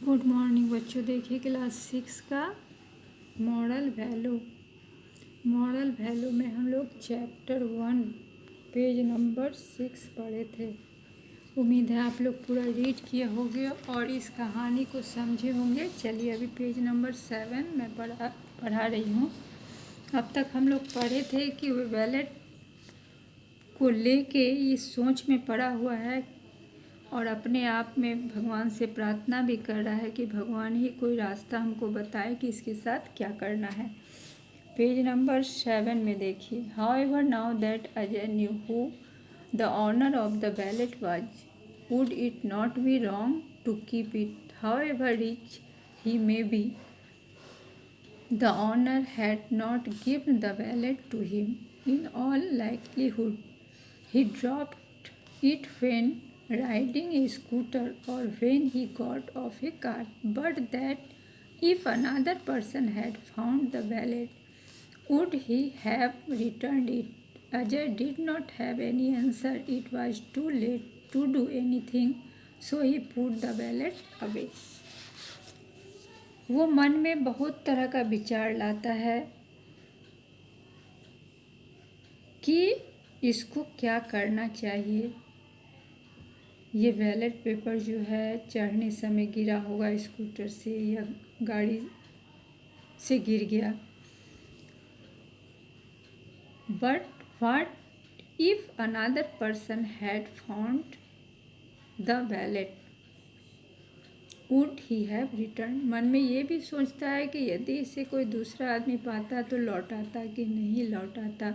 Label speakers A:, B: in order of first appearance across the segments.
A: Good morning बच्चों। देखिए class 6 का मॉरल वैल्यू में हम लोग चैप्टर 1 पेज नंबर 6 पढ़े थे। उम्मीद है आप लोग पूरा रीड किए होंगे और इस कहानी को समझे होंगे। चलिए अभी पेज नंबर 7 मैं पढ़ा रही हूँ। अब तक हम लोग पढ़े थे कि वो वैलेट को लेके इस सोच में पड़ा हुआ है और अपने आप में भगवान से प्रार्थना भी कर रहा है कि भगवान ही कोई रास्ता हमको बताए कि इसके साथ क्या करना है। पेज नंबर 7 में देखिए, however now that Ajay knew who the owner of the wallet was, would it not be wrong to keep it, however rich he may be. The owner had not given the wallet to him. In all likelihood, he dropped it when riding a scooter or when he got off a car. But that if another person had found the wallet, would he have returned it? Ajay did not have any answer. It was too late to do anything, so he put the wallet away. वो मन में बहुत तरह का विचार लाता है कि इसको क्या करना चाहिए। ये बैलेट पेपर जो है चढ़ने समय गिरा होगा स्कूटर से या गाड़ी से गिर गया। But what if another person had found the ballot, would he have return. मन में ये भी सोचता है कि यदि इसे कोई दूसरा आदमी पाता तो लौटाता कि नहीं लौटाता।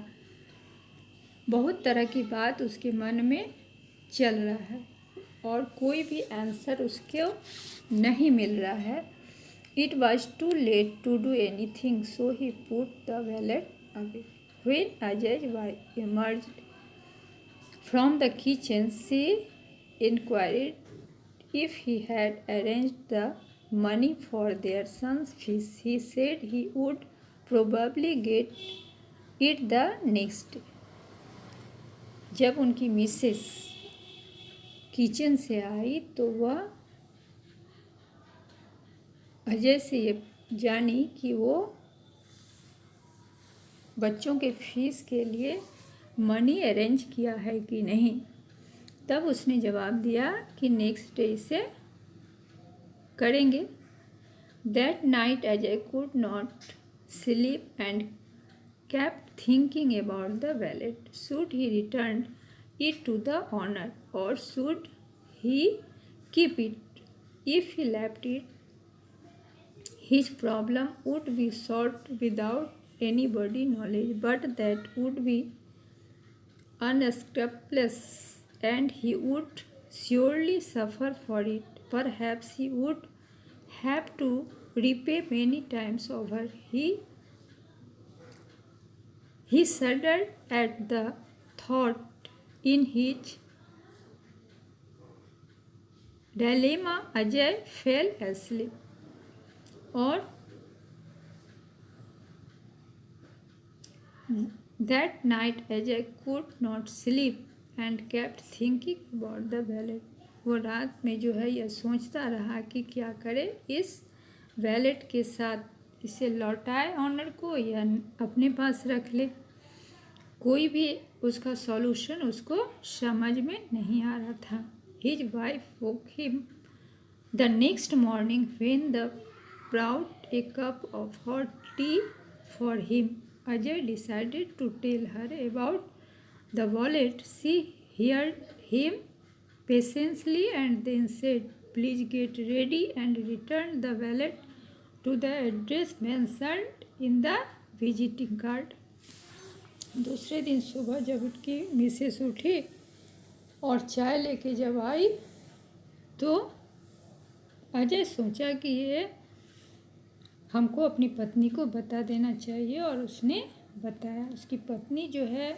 A: बहुत तरह की बात उसके मन में चल रहा है और कोई भी आंसर उसको नहीं मिल रहा है। It was too late to do anything, so he put the wallet away. When Ajay emerged from the kitchen, she inquired if he had arranged the money for their son's fees. He said he would probably get it the next day. जब उनकी Mrs kitchen से आई तो वह अजय से ये जानी कि वो बच्चों के फीस के लिए मनी अरेंज किया है कि नहीं। तब उसने जवाब दिया कि नेक्स्ट डे इसे करेंगे. That night Ajay could not sleep and kept thinking about the wallet. Should he return it to the owner or should he keep it? If he left it, his problem would be solved without anybody knowledge, but that would be unscrupulous and he would surely suffer for it. Perhaps he would have to repay many times over. He shuddered at the thought. In his dilemma, Ajay fell asleep. Or that night, Ajay could not sleep and kept thinking about the wallet. वो रात में जो है यह सोचता रहा कि क्या करे इस वैलेट के साथ, इसे लौटाए ऑनर को या अपने पास रख ले। कोई भी उसका सॉल्यूशन उसको समझ में नहीं आ रहा था. His wife woke him the next morning when the brought a cup of hot tea for him. Ajay decided to tell her about the wallet. She heard him patiently and then said, "Please get ready and return the wallet to the address mentioned in the visiting card." दूसरे दिन सुबह जब उनकी Mrs उठी और चाय लेके जब आई तो अजय सोचा कि ये हमको अपनी पत्नी को बता देना चाहिए और उसने बताया. उसकी पत्नी जो है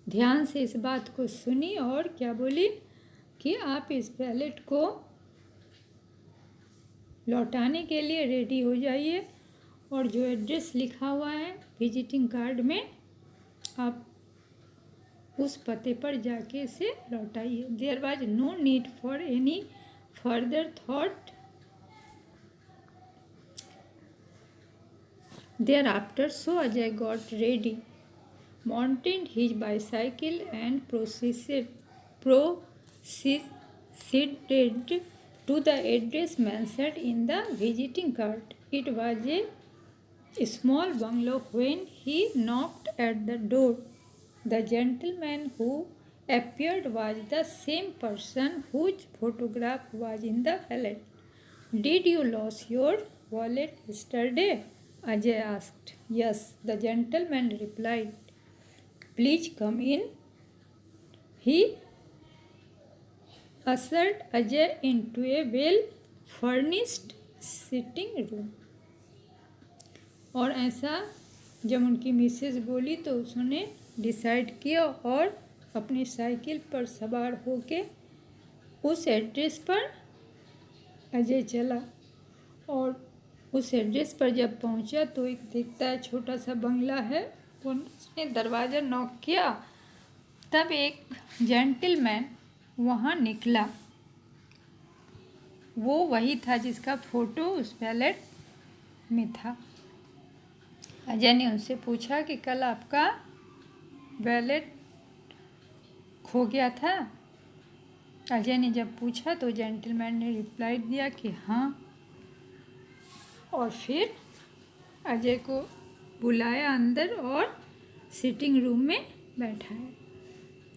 A: ध्यान से इस बात को सुनी और क्या बोली कि आप इस वैलेट को लौटाने के लिए रेडी हो जाइए और जो एड्रेस लिखा हुआ है विजिटिंग कार्ड में आप उस पते पर जाके इसे लौटाइए. There was no need for any further thought Thereafter, so Ajay got ready, mounted his bicycle and proceeded to the address mentioned in the visiting card. It was a small bungalow. When he knocked at the door, the gentleman who appeared was the same person whose photograph was in the wallet. Did you lose your wallet yesterday? Ajay asked. Yes, the gentleman replied. Please come in. He ushered Ajay into a well-furnished sitting room. और ऐसा जब उनकी Mrs बोली तो उसने decide किया और अपनी साइकिल पर सवार होके उस एड्रेस पर अजय चला। और उस एड्रेस पर जब पहुंचा तो एक दिखता है छोटा सा बंगला है। उसने दरवाज़ा नॉक किया, तब एक जेंटलमैन वहाँ निकला। वो वही था जिसका फ़ोटो उस वैलेट में था। अजय ने उनसे पूछा कि कल आपका वैलेट खो गया था। अजय ने जब पूछा तो जेंटलमैन ने रिप्लाई दिया कि हाँ, और फिर अजय को बुलाया अंदर और सिटिंग रूम में बैठाया।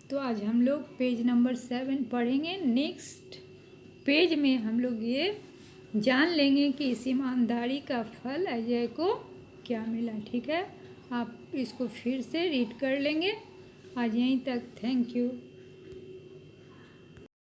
A: तो आज हम लोग पेज नंबर 7 पढ़ेंगे। नेक्स्ट पेज में हम लोग ये जान लेंगे कि इस ईमानदारी का फल अजय को क्या मिला। ठीक है, आप इसको फिर से रीड कर लेंगे। आज यहीं तक। Thank you.